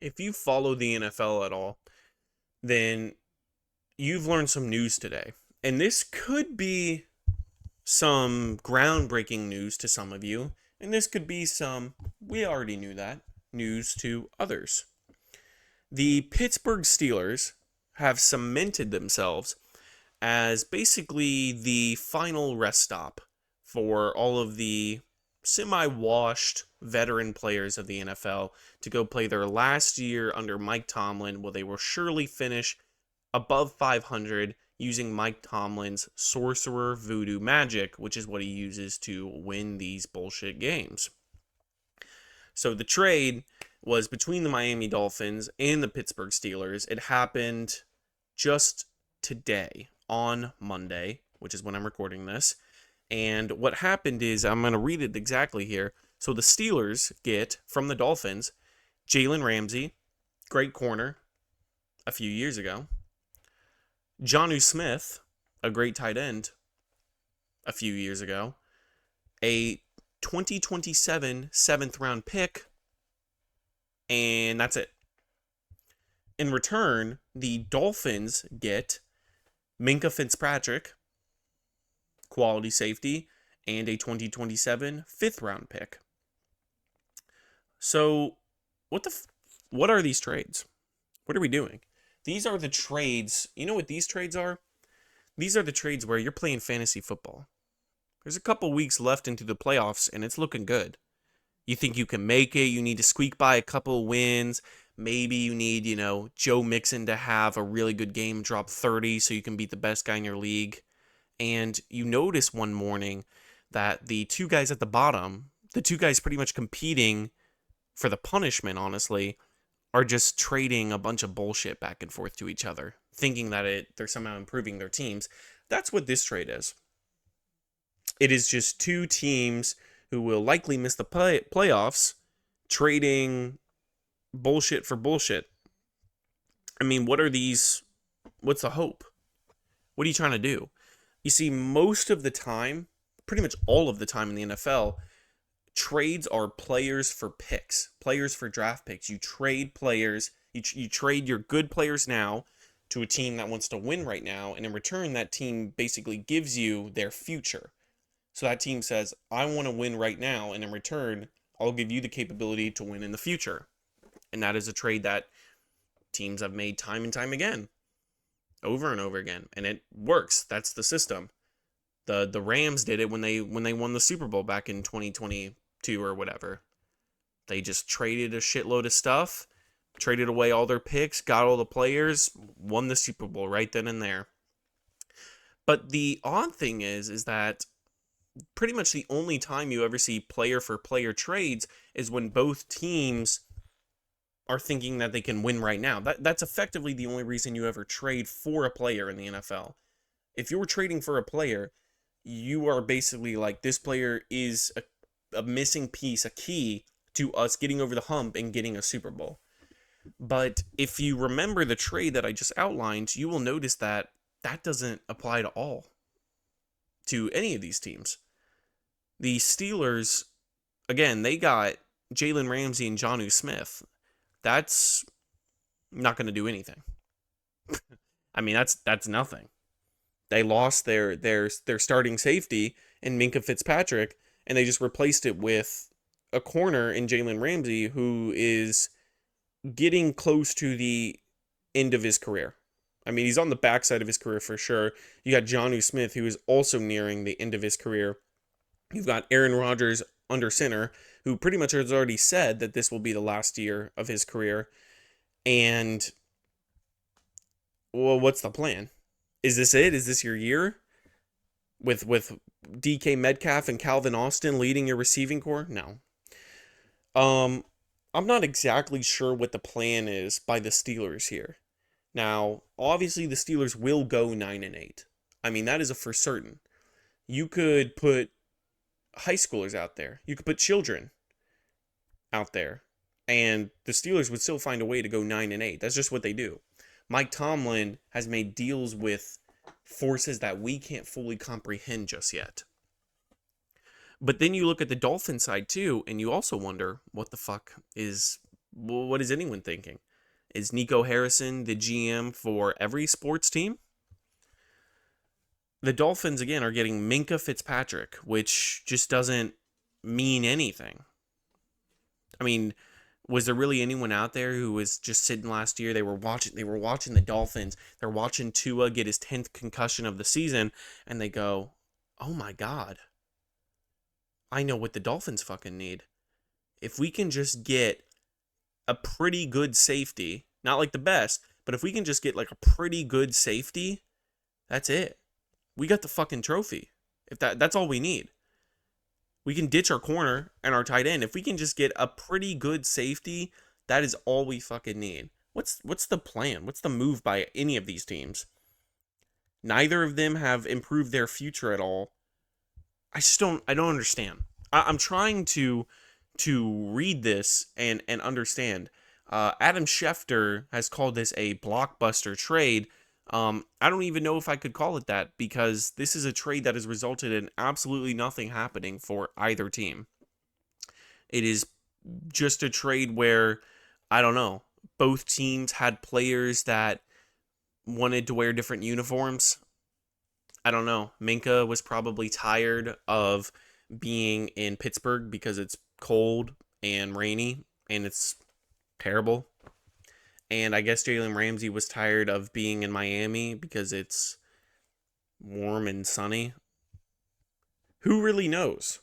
If you follow the NFL at all, then you've learned some news today. And this could be some groundbreaking news to some of you, and this could be some, we already knew that, news to others. The Pittsburgh Steelers have cemented themselves as basically the final rest stop for all of the semi washed veteran players of the NFL to go play their last year under Mike Tomlin, where they will surely finish above 500 using Mike Tomlin's sorcerer voodoo magic, which is what he uses to win these bullshit games. So the trade was between the Miami Dolphins and the Pittsburgh Steelers. It happened just today on Monday, which is when I'm recording this. And what happened is, I'm going to read it exactly here. So the Steelers get from the Dolphins Jalen Ramsey, great corner, a few years ago. Jonnu Smith, a great tight end, a few years ago. A 2027 seventh round pick, and that's it. In return, the Dolphins get Minkah Fitzpatrick, quality safety, and a 2027 fifth round pick. So, what are these trades? What are we doing? These are the trades. You know what these trades are? These are the trades where you're playing fantasy football. There's a couple weeks left into the playoffs, and it's looking good. You think you can make it. You need to squeak by a couple wins. Maybe you need, Joe Mixon to have a really good game, drop 30 so you can beat the best guy in your league. And you notice one morning that the two guys at the bottom, the two guys pretty much competing for the punishment, honestly, are just trading a bunch of bullshit back and forth to each other, thinking that they're somehow improving their teams. That's what this trade is. It is just two teams who will likely miss the playoffs trading bullshit for bullshit. I mean, what's the hope? What are you trying to do? You see, most of the time, pretty much all of the time in the NFL, trades are players for picks, players for draft picks. You trade players, you trade your good players now to a team that wants to win right now, and in return, that team basically gives you their future. So that team says, I want to win right now, and in return, I'll give you the capability to win in the future. And that is a trade that teams have made time and time again, over and over again, and it works. That's the system. The Rams did it when they won the Super Bowl back in 2022 or whatever. They just traded a shitload of stuff, traded away all their picks, got all the players, won the Super Bowl right then and there. But the odd thing is that pretty much the only time you ever see player for player trades is when both teams are thinking that they can win right now. That's effectively the only reason you ever trade for a player in the NFL. If you're trading for a player, you are basically like, this player is a missing piece, a key to us getting over the hump and getting a Super Bowl. But if you remember the trade that I just outlined, you will notice that that doesn't apply to all, to any of these teams. The Steelers, again, they got Jalen Ramsey and Jonnu Smith. That's not going to do anything. I mean, that's nothing. They lost their starting safety in Minkah Fitzpatrick, and they just replaced it with a corner in Jalen Ramsey, who is getting close to the end of his career. I mean, he's on the backside of his career for sure. You got Jonnu Smith, who is also nearing the end of his career. You've got Aaron Rodgers under center, who pretty much has already said that this will be the last year of his career. And, well, what's the plan? Is this it? Is this your year? With DK Metcalf and Calvin Austin leading your receiving corps? No. I'm not exactly sure what the plan is by the Steelers here. Now, obviously the Steelers will go 9-8. I mean, that is a for certain. You could put high schoolers out there. You could put children out there, and the Steelers would still find a way to go 9-8. That's just what they do. Mike Tomlin has made deals with forces that we can't fully comprehend just yet. But then you look at the Dolphin side too, and you also wonder, what the fuck is What is anyone thinking? Is Nico Harrison the GM for every sports team? The Dolphins, again, are getting Minkah Fitzpatrick, which just doesn't mean anything. I mean, was there really anyone out there who was just sitting last year? They were watching the Dolphins. They're watching Tua get his 10th concussion of the season, and they go, "Oh my God, I know what the Dolphins fucking need. If we can just get a pretty good safety, not like the best, but if we can just get like a pretty good safety, that's it. We got the fucking trophy. If that's all we need. We can ditch our corner and our tight end. If we can just get a pretty good safety, that is all we fucking need. What's the plan? What's the move by any of these teams? Neither of them have improved their future at all. I don't understand. I'm trying to read this and understand. Adam Schefter has called this a blockbuster trade. I don't even know if I could call it that because this is a trade that has resulted in absolutely nothing happening for either team. It is just a trade where, I don't know, both teams had players that wanted to wear different uniforms. I don't know. Minka was probably tired of being in Pittsburgh because it's cold and rainy and it's terrible. And I guess Jalen Ramsey was tired of being in Miami because it's warm and sunny. Who really knows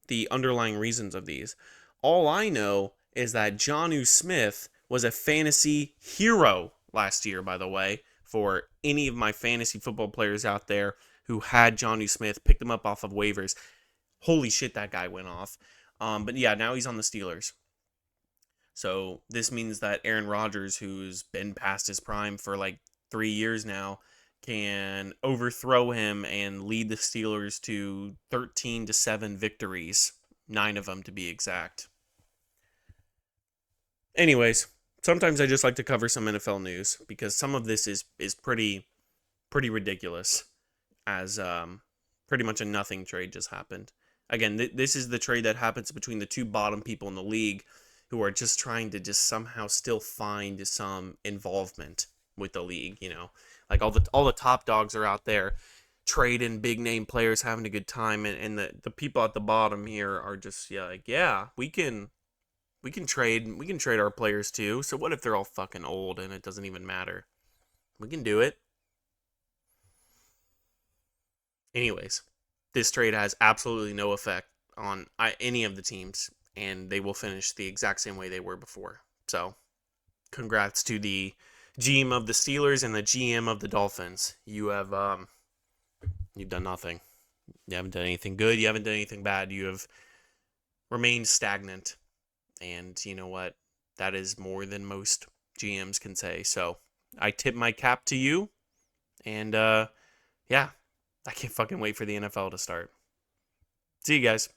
the underlying reasons of these? All I know is that Jonnu Smith was a fantasy hero last year, by the way, for any of my fantasy football players out there who had Jonnu Smith, picked him up off of waivers. Holy shit, that guy went off. But yeah, now he's on the Steelers. So this means that Aaron Rodgers, who's been past his prime for like 3 years now, can overthrow him and lead the Steelers to 13-7 victories, 9 of them to be exact. Anyways, sometimes I just like to cover some NFL news because some of this is pretty ridiculous, as pretty much a nothing trade just happened. Again, this is the trade that happens between the two bottom people in the league who are just trying to just somehow still find some involvement with the league, Like all the top dogs are out there trading big name players, having a good time, and the people at the bottom here are just like, yeah, we can trade our players too. So what if they're all fucking old and it doesn't even matter? We can do it. Anyways, this trade has absolutely no effect on any of the teams, and they will finish the exact same way they were before. So, congrats to the GM of the Steelers and the GM of the Dolphins. You've done nothing. You haven't done anything good. You haven't done anything bad. You have remained stagnant, and you know what? That is more than most GMs can say. So, I tip my cap to you, and yeah, I can't fucking wait for the NFL to start. See you guys.